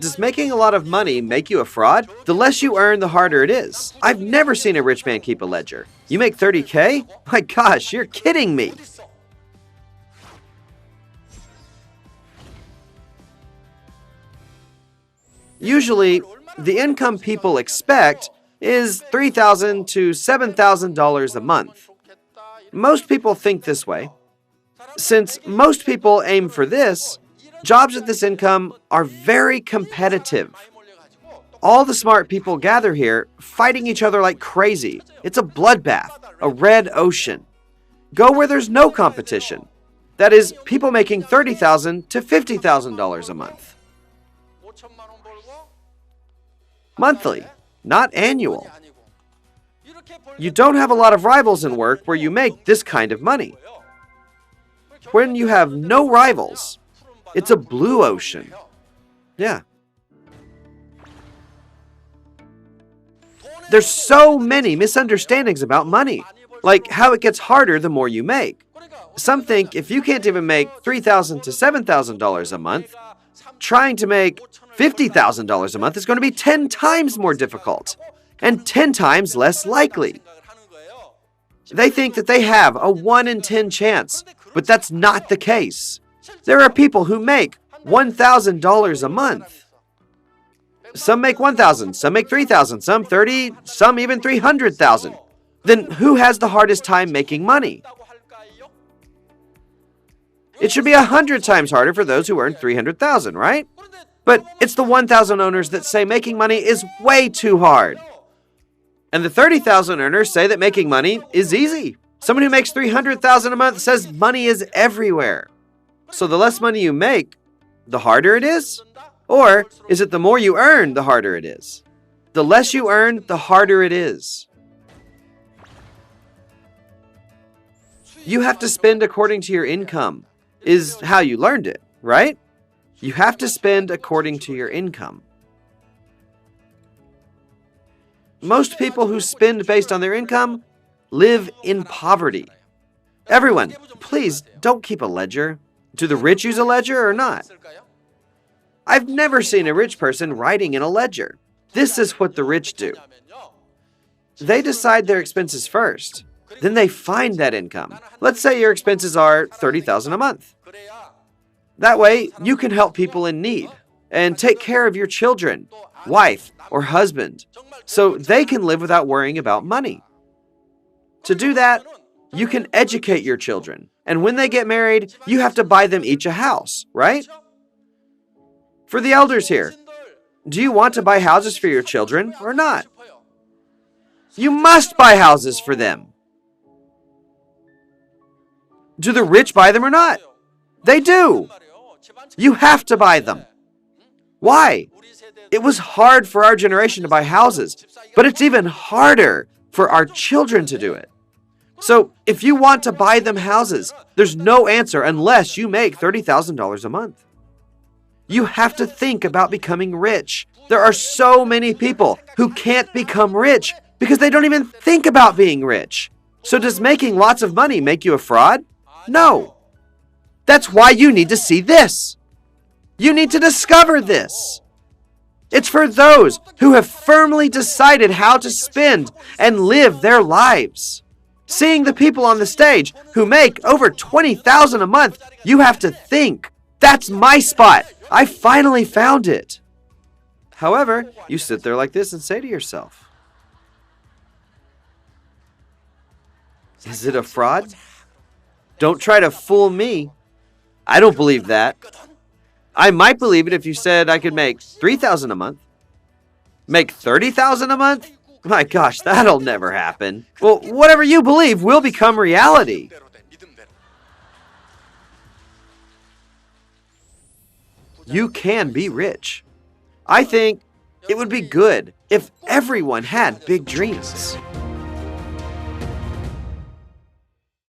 Does making a lot of money make you a fraud? The less you earn, the harder it is. I've never seen a rich man keep a ledger. You make 30K? My gosh, you're kidding me. Usually, the income people expect is $3,000 to $7,000 a month. Most people think this way. Since most people aim for this, jobs at this income are very competitive. All the smart people gather here, fighting each other like crazy. It's a bloodbath, a red ocean. Go where there's no competition. That is, people making $30,000 to $50,000 a month. Monthly, not annual. You don't have a lot of rivals in work where you make this kind of money. When you have no rivals, it's a blue ocean. Yeah. There's so many misunderstandings about money, like how it gets harder the more you make. Some think if you can't even make $3,000 to $7,000 a month, trying to make $50,000 a month is going to be 10 times more difficult and 10 times less likely. They think that they have a 1 in 10 chance, but that's not the case. There are people who make $1,000 a month. Some make $1,000, some make $3,000, some $30,000, some even $300,000. Then who has the hardest time making money? It should be 100 times harder for those who earn $300,000, right? But it's the 1,000 owners that say making money is way too hard. And the 30,000 earners say that making money is easy. Someone who makes $300,000 a month says money is everywhere. So the less money you make, the harder it is? Or is it the more you earn, the harder it is? The less you earn, the harder it is. You have to spend according to your income, is how you learned it, right? You have to spend according to your income. Most people who spend based on their income live in poverty. Everyone, please don't keep a ledger. Do the rich use a ledger or not? I've never seen a rich person writing in a ledger. This is what the rich do. They decide their expenses first. Then they find that income. Let's say your expenses are $30,000 a month. That way, you can help people in need and take care of your children, wife, or husband, so they can live without worrying about money. To do that, you can educate your children, and when they get married, you have to buy them each a house, right? For the elders here, do you want to buy houses for your children or not? You must buy houses for them. Do the rich buy them or not? They do. You have to buy them. Why? It was hard for our generation to buy houses, but it's even harder for our children to do it. So if you want to buy them houses, there's no answer unless you make $30,000 a month. You have to think about becoming rich. There are so many people who can't become rich because they don't even think about being rich. So does making lots of money make you a fraud? No. That's why you need to see this. You need to discover this. It's for those who have firmly decided how to spend and live their lives. Seeing the people on the stage who make over $20,000 a month, you have to think, that's my spot. I finally found it. However, you sit there like this and say to yourself, is it a fraud? Don't try to fool me. I don't believe that. I might believe it if you said I could make $3,000 a month. Make $30,000 a month? My gosh, that'll never happen. Well, whatever you believe will become reality. You can be rich. I think it would be good if everyone had big dreams.